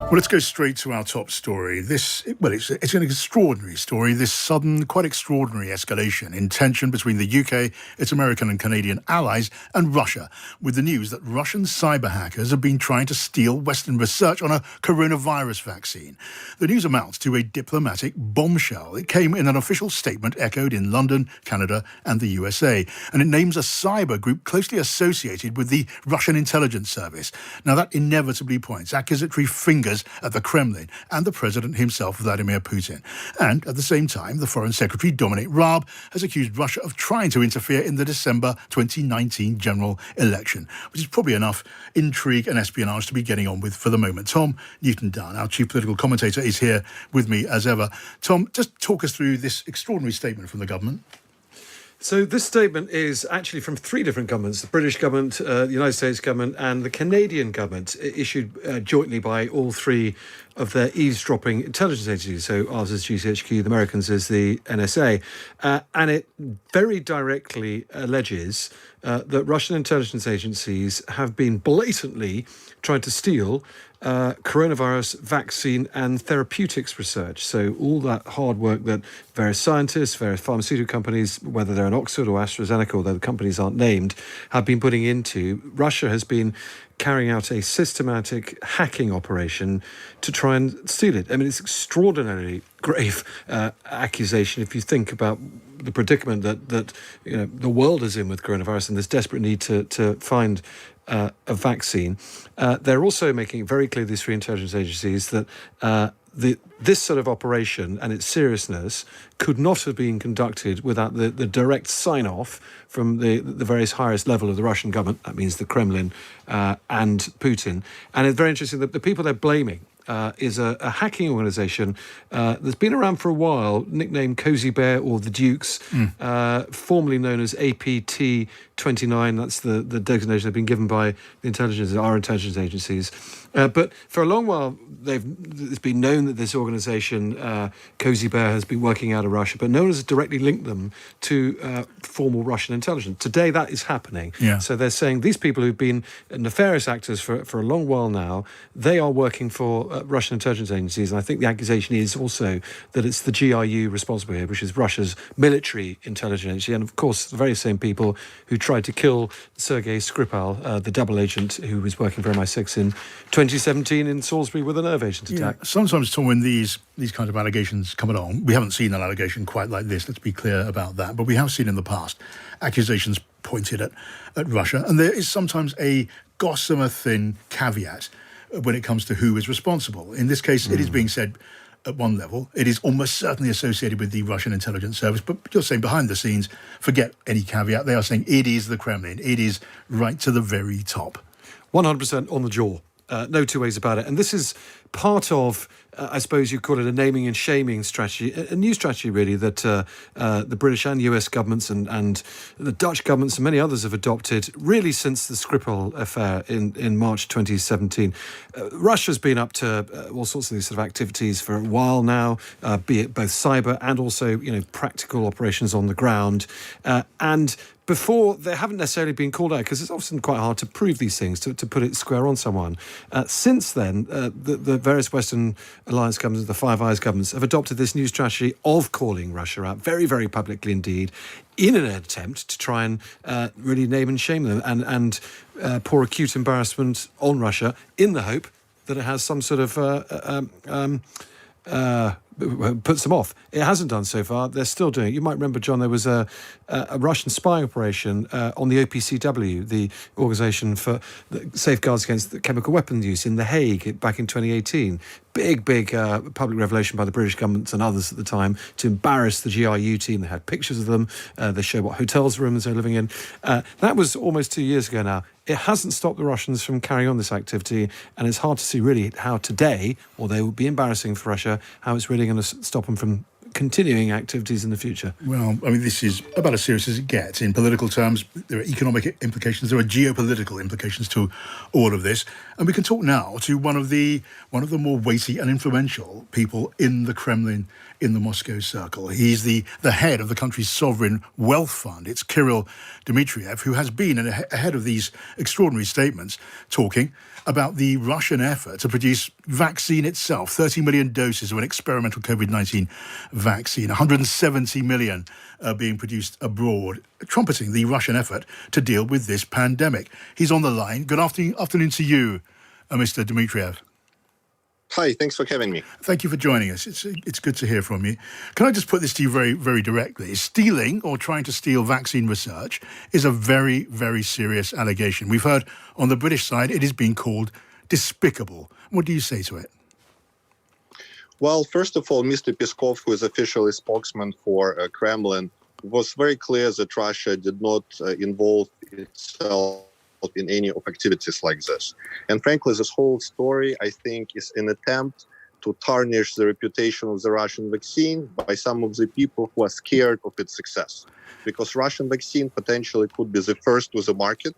Well, let's go straight to our top story. It's an extraordinary story, this sudden, quite extraordinary escalation in tension between the UK, its American and Canadian allies, and Russia, with the news that Russian cyber hackers have been trying to steal Western research on a coronavirus vaccine. The news amounts to a diplomatic bombshell. It came in an official statement echoed in London, Canada, and the USA, and it names a cyber group closely associated with the Russian intelligence service. Now, that inevitably points accusatory fingers at the Kremlin and the president himself, Vladimir Putin. And at the same time, the Foreign Secretary, Dominic Raab, has accused Russia of trying to interfere in the December 2019 general election, which is probably enough intrigue and espionage to be getting on with for the moment. Tom Newton-Dunn, our chief political commentator, is here with me as ever. Tom, just talk us through this extraordinary statement from the government. So this statement is actually from three different governments: the British government, the United States government, and the Canadian government, issued jointly by all three of their eavesdropping intelligence agencies. So ours is GCHQ, the Americans is the NSA. And it very directly alleges that Russian intelligence agencies have been blatantly trying to steal coronavirus vaccine and therapeutics research. So all that hard work that various scientists, various pharmaceutical companies, whether they're in Oxford or AstraZeneca, although the companies aren't named, have been putting into, Russia has been carrying out a systematic hacking operation to try and steal it. I mean, it's extraordinarily grave accusation if you think about the predicament that the world is in with coronavirus and this desperate need to find a vaccine. They're also making it very clear, these three intelligence agencies, that this sort of operation and its seriousness could not have been conducted without the direct sign-off from the various highest level of the Russian government. That means the Kremlin and Putin. And it's very interesting that the people they're blaming is a hacking organisation that's been around for a while, nicknamed Cozy Bear or the Dukes, formerly known as APT29. That's the designation they've been given by our intelligence agencies. But for a long while, it's been known that this organisation, Cozy Bear, has been working out of Russia, but no one has directly linked them to formal Russian intelligence. Today, that is happening. Yeah. So they're saying these people who've been nefarious actors for a long while now, they are working for Russian intelligence agencies. And I think the accusation is also that it's the GRU responsible here, which is Russia's military intelligence agency. And of course, the very same people who tried to kill Sergei Skripal, the double agent who was working for MI6 in 2017 in Salisbury with a nerve agent attack. Yeah. Sometimes, Tom, when these kinds of allegations come along, we haven't seen an allegation quite like this, let's be clear about that, but we have seen in the past accusations pointed at Russia, and there is sometimes a gossamer thin caveat when it comes to who is responsible. In this case, it is being said at one level, it is almost certainly associated with the Russian intelligence service, but you're saying behind the scenes, forget any caveat, they are saying it is the Kremlin, it is right to the very top. 100% on the jaw. No two ways about it. And this is part of, I suppose you call it a naming and shaming strategy, a new strategy really that the British and US governments and the Dutch governments and many others have adopted really since the Skripal affair in March 2017. Russia's been up to all sorts of these sort of activities for a while now, be it both cyber and also practical operations on the ground. And before, they haven't necessarily been called out because it's often quite hard to prove these things, to put it square on someone. Since then, the various Western alliance governments, the Five Eyes governments, have adopted this new strategy of calling Russia out very, very publicly indeed, in an attempt to try and really name and shame them and pour acute embarrassment on Russia in the hope that it has some sort of puts them off. It hasn't done so far. They're still doing it. You might remember, John, there was a Russian spying operation on the OPCW, the Organisation for Safeguards Against the Chemical Weapons Use in The Hague back in 2018. Big public revelation by the British government and others at the time to embarrass the GRU team. They had pictures of them. They showed what hotels rooms they're living in. That was almost 2 years ago now. It hasn't stopped the Russians from carrying on this activity, and it's hard to see really how today, although it would be embarrassing for Russia, how it's really going to stop them from continuing activities in the future? Well, I mean, this is about as serious as it gets. In political terms, there are economic implications, there are geopolitical implications to all of this. And we can talk now to one of the more weighty and influential people in the Kremlin, in the Moscow circle. He's the head of the country's sovereign wealth fund. It's Kirill Dmitriev, who has been ahead of these extraordinary statements, talking about the Russian effort to produce vaccine itself, 30 million doses of an experimental COVID-19 vaccine, 170 million being produced abroad, trumpeting the Russian effort to deal with this pandemic. He's on the line. Good afternoon to you, Mr. Dmitriev. Hi, thanks for having me. Thank you for joining us. It's good to hear from you. Can I just put this to you very, very directly? Stealing or trying to steal vaccine research is a very, very serious allegation. We've heard on the British side it is being called despicable. What do you say to it? Well, first of all, Mr. Peskov, who is officially spokesman for Kremlin, was very clear that Russia did not involve itself in any of activities like this. And frankly, this whole story, I think, is an attempt to tarnish the reputation of the Russian vaccine by some of the people who are scared of its success. Because Russian vaccine potentially could be the first to the market,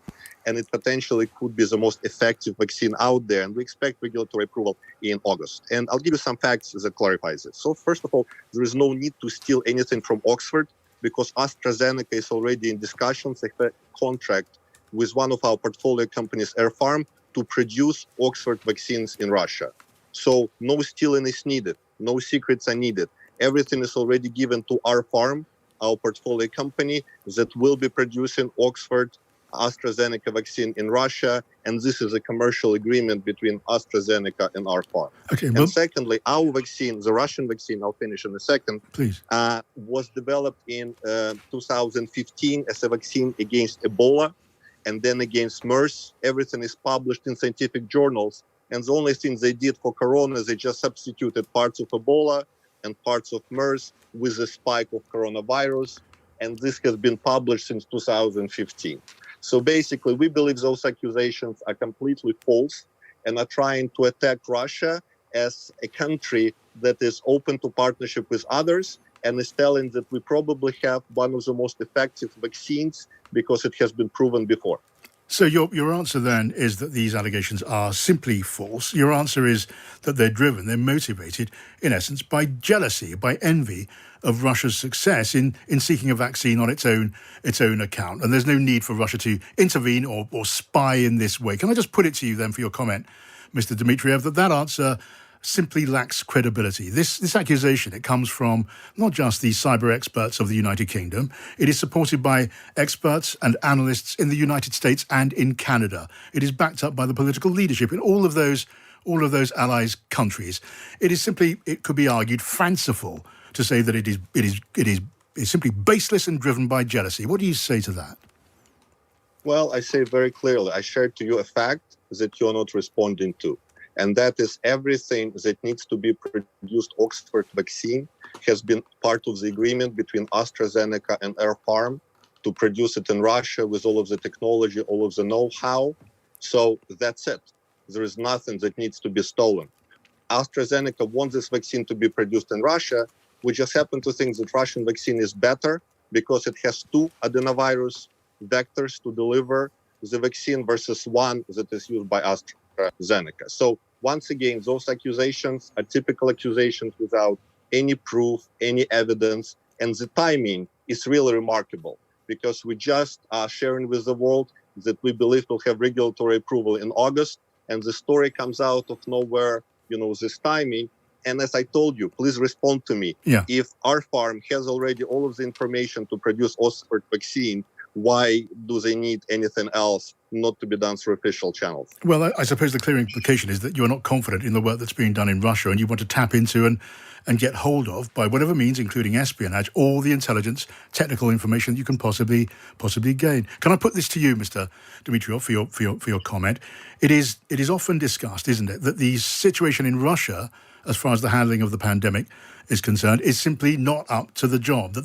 and it potentially could be the most effective vaccine out there. And we expect regulatory approval in August. And I'll give you some facts that clarifies it. So first of all, there is no need to steal anything from Oxford because AstraZeneca is already in discussions, a contract with one of our portfolio companies, Air Farm, to produce Oxford vaccines in Russia. So no stealing is needed, no secrets are needed. Everything is already given to Air Farm, our portfolio company, that will be producing Oxford AstraZeneca vaccine in Russia, and this is a commercial agreement between AstraZeneca and Air Farm. Okay, and secondly, our vaccine, the Russian vaccine, I'll finish in a second, please, was developed in 2015 as a vaccine against Ebola, and then against MERS. Everything is published in scientific journals. And the only thing they did for Corona, they just substituted parts of Ebola and parts of MERS with a spike of coronavirus. And this has been published since 2015. So basically, we believe those accusations are completely false and are trying to attack Russia as a country that is open to partnership with others and is telling that we probably have one of the most effective vaccines because it has been proven before. So your answer then is that these allegations are simply false. Your answer is that they're motivated, in essence, by jealousy, by envy of Russia's success in seeking a vaccine on its own account. And there's no need for Russia to intervene or spy in this way. Can I just put it to you then for your comment, Mr. Dmitriev, that answer simply lacks credibility. This accusation, it comes from not just the cyber experts of the United Kingdom. It is supported by experts and analysts in the United States and in Canada. It is backed up by the political leadership in all of those allies countries. It is simply, it could be argued, fanciful to say that it is simply baseless and driven by jealousy. What do you say to that? Well, I say very clearly, I shared to you a fact that you're not responding to. And that is everything that needs to be produced Oxford vaccine has been part of the agreement between AstraZeneca and Air Farm to produce it in Russia with all of the technology, all of the know-how. So that's it. There is nothing that needs to be stolen. AstraZeneca wants this vaccine to be produced in Russia. We just happen to think that Russian vaccine is better because it has 2 adenovirus vectors to deliver the vaccine versus 1 that is used by AstraZeneca. So once again, those accusations are typical accusations without any proof, any evidence, and the timing is really remarkable because we just are sharing with the world that we believe we'll have regulatory approval in August, and the story comes out of nowhere, this timing. And as I told you, please respond to me. Yeah. If our farm has already all of the information to produce Oxford vaccine, why do they need anything else not to be done through official channels? Well, I suppose the clear implication is that you're not confident in the work that's being done in Russia and you want to tap into and get hold of, by whatever means, including espionage, all the intelligence, technical information that you can possibly gain. Can I put this to you, Mr. Dmitriev, for your comment? It is often discussed, isn't it, that the situation in Russia as far as the handling of the pandemic is concerned, is simply not up to the job.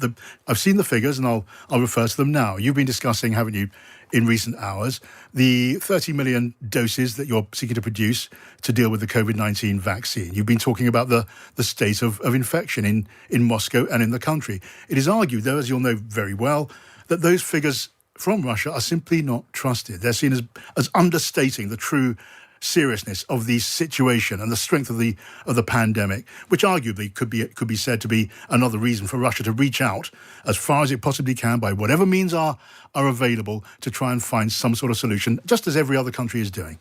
I've seen the figures, and I'll refer to them now. You've been discussing, haven't you, in recent hours, the 30 million doses that you're seeking to produce to deal with the COVID-19 vaccine. You've been talking about the state of infection in Moscow and in the country. It is argued, though, as you'll know very well, that those figures from Russia are simply not trusted. They're seen as understating the true seriousness of the situation and the strength of the pandemic, which arguably could be said to be another reason for Russia to reach out as far as it possibly can by whatever means are available to try and find some sort of solution, just as every other country is doing.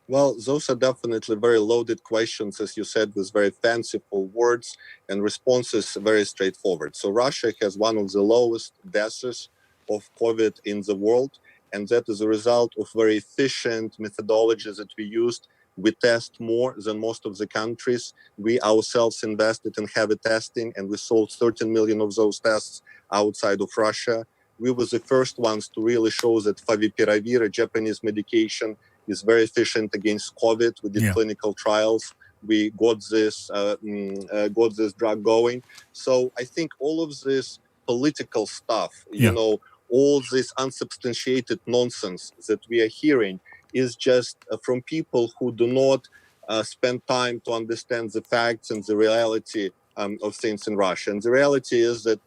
Well, those are definitely very loaded questions, as you said, with very fanciful words, and responses very straightforward. So Russia has one of the lowest deaths of COVID in the world, and that is a result of very efficient methodologies that we used. We test more than most of the countries. We ourselves invested in heavy testing, and we sold 13 million of those tests outside of Russia. We were the first ones to really show that favipiravir, a Japanese medication, is very efficient against COVID. We did clinical trials. We got this drug going. So I think all of this political stuff, all this unsubstantiated nonsense that we are hearing is just from people who do not spend time to understand the facts and the reality of things in Russia. And the reality is that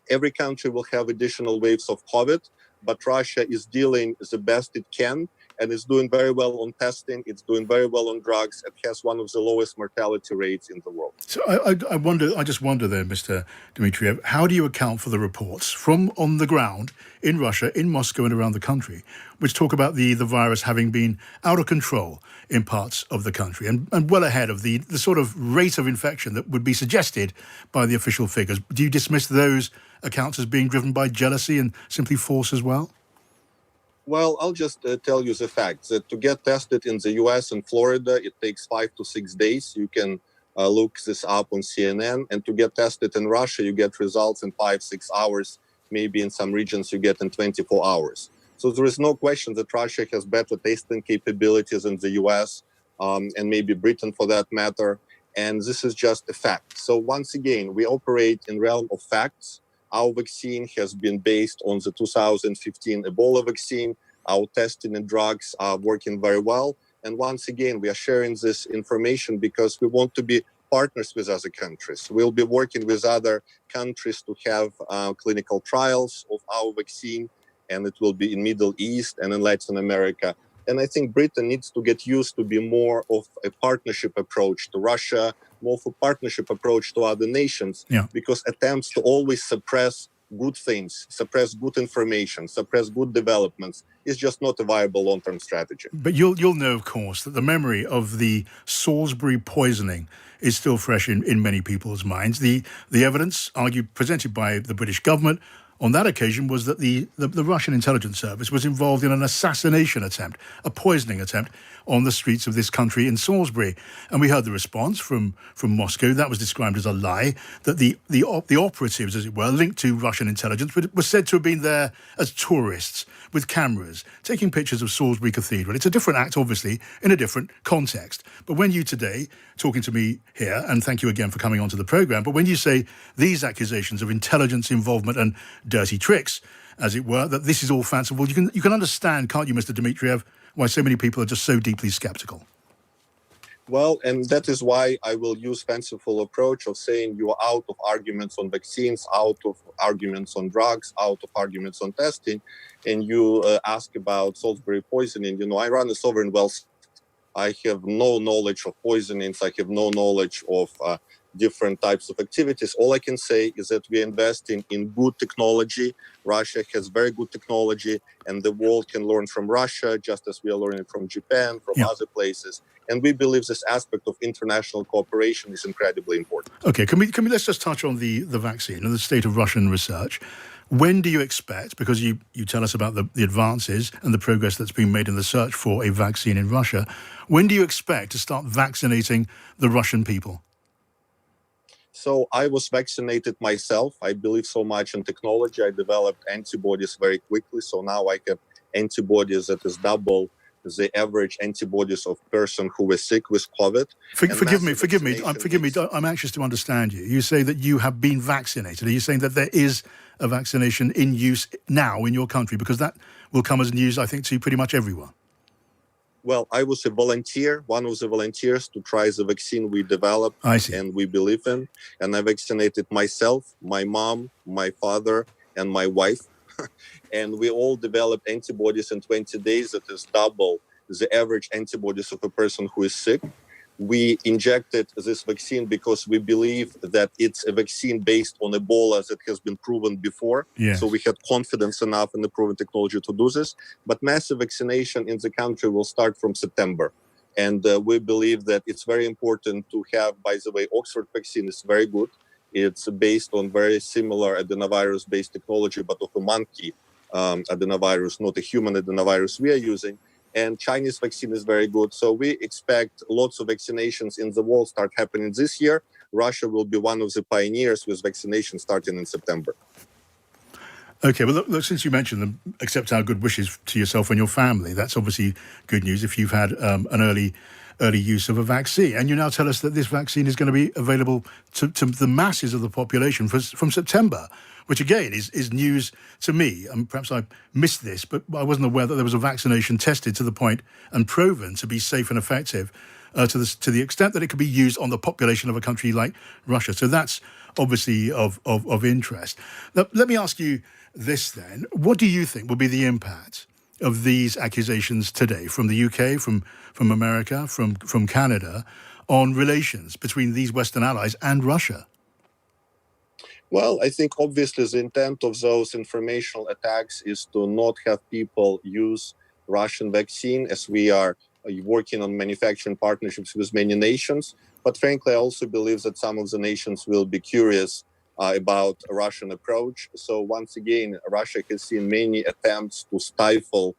every country will have additional waves of COVID, but Russia is dealing the best it can, and it's doing very well on testing. It's doing very well on drugs. It has one of the lowest mortality rates in the world. So I just wonder there, Mr. Dmitriev, how do you account for the reports from on the ground in Russia, in Moscow and around the country, which talk about the virus having been out of control in parts of the country and well ahead of the sort of rate of infection that would be suggested by the official figures? Do you dismiss those accounts as being driven by jealousy and simply force as well? Well, I'll just tell you the facts. That to get tested in the US and Florida, it takes 5 to 6 days. You can look this up on CNN. And to get tested in Russia, you get results in 5-6 hours. Maybe in some regions you get in 24 hours. So there is no question that Russia has better testing capabilities than the US and maybe Britain for that matter. And this is just a fact. So once again, we operate in realm of facts. Our vaccine has been based on the 2015 Ebola vaccine. Our testing and drugs are working very well. And once again, we are sharing this information because we want to be partners with other countries. We'll be working with other countries to have clinical trials of our vaccine, and it will be in Middle East and in Latin America. And I think Britain needs to get used to be more of a partnership approach to Russia, more of a partnership approach to other nations, because attempts to always suppress good things, suppress good information, suppress good developments is just not a viable long-term strategy. But you'll know, of course, that the memory of the Salisbury poisoning is still fresh in many people's minds. The evidence presented by the British government on that occasion was that the Russian intelligence service was involved in an assassination attempt, a poisoning attempt on the streets of this country in Salisbury. And we heard the response from Moscow. That was described as a lie, that the operatives, as it were, linked to Russian intelligence, were said to have been there as tourists with cameras, taking pictures of Salisbury Cathedral. It's a different act, obviously, in a different context. But when you today, talking to me here, and thank you again for coming onto the programme, but when you say these accusations of intelligence involvement and dirty tricks, as it were, that this is all fanciful, you can understand, can't you, Mr. Dmitriev, why so many people are just so deeply sceptical? Well, and that is why I will use fanciful approach of saying you are out of arguments on vaccines, out of arguments on drugs, out of arguments on testing, and you ask about Salisbury poisoning. I run a sovereign wealth. I have no knowledge of poisonings. I have no knowledge of different types of activities. All I can say is that we are investing in good technology. Russia has very good technology, and the world can learn from Russia, just as we are learning from Japan, from other places. And we believe this aspect of international cooperation is incredibly important. Okay, can we let's just touch on the vaccine and the state of Russian research. When do you expect, because you tell us about the advances and the progress that's been made in the search for a vaccine in Russia, when do you expect to start vaccinating the Russian people? So I was vaccinated myself. I believe so much in technology. I developed antibodies very quickly. So now I have antibodies that is double the average antibodies of person who was sick with COVID. Forgive me. I'm anxious to understand you. You say that you have been vaccinated. Are you saying that there is a vaccination in use now in your country? Because that will come as news, I think, to pretty much everyone. Well, I was a volunteer, one of the volunteers to try the vaccine we developed and we believe in. And I vaccinated myself, my mom, my father, and my wife. And we all developed antibodies in 20 days that is double the average antibodies of a person who is sick. We injected this vaccine because we believe that it's a vaccine based on Ebola that has been proven before. Yes. So we had confidence enough in the proven technology to do this. But massive vaccination in the country will start from September. And we believe that it's very important to have, by the way, Oxford vaccine is very good. It's based on very similar adenovirus-based technology, but of a monkey adenovirus, not a human adenovirus we are using. And Chinese vaccine is very good. So we expect lots of vaccinations in the world start happening this year. Russia will be one of the pioneers with vaccination starting in September. Okay, well, look, since you mentioned them, accept our good wishes to yourself and your family. That's obviously good news if you've had an early use of a vaccine. And you now tell us that this vaccine is going to be available to the masses of the population from September, which again is news to me. And perhaps I missed this, but I wasn't aware that there was a vaccination tested to the point and proven to be safe and effective to the extent that it could be used on the population of a country like Russia. So that's obviously of interest. Now, let me ask you this then. What do you think will be the impact of these accusations today from the UK, from America, from Canada, on relations between these Western allies and Russia? Well, I think obviously the intent of those informational attacks is to not have people use Russian vaccine, as we are working on manufacturing partnerships with many nations. But frankly, I also believe that some of the nations will be curious about a Russian approach. So once again, Russia has seen many attempts to stifle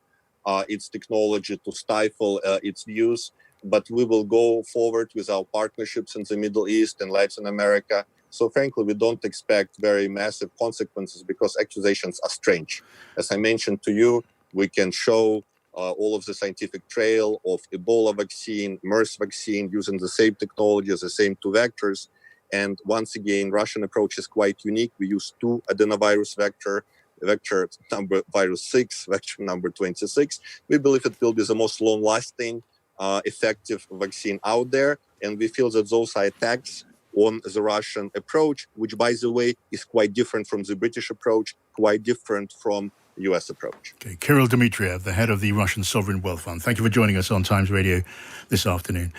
its technology, to stifle its views. But we will go forward with our partnerships in the Middle East and Latin America. So frankly, we don't expect very massive consequences because accusations are strange. As I mentioned to you, we can show all of the scientific trail of Ebola vaccine, MERS vaccine, using the same technology, the same two vectors. And once again, Russian approach is quite unique. We use two adenovirus vector number virus 6, vector number 26. We believe it will be the most long-lasting, effective vaccine out there. And we feel that those are attacks on the Russian approach, which, by the way, is quite different from the British approach, quite different from the US approach. Okay, Kirill Dmitriev, the head of the Russian Sovereign Wealth Fund. Thank you for joining us on Times Radio this afternoon.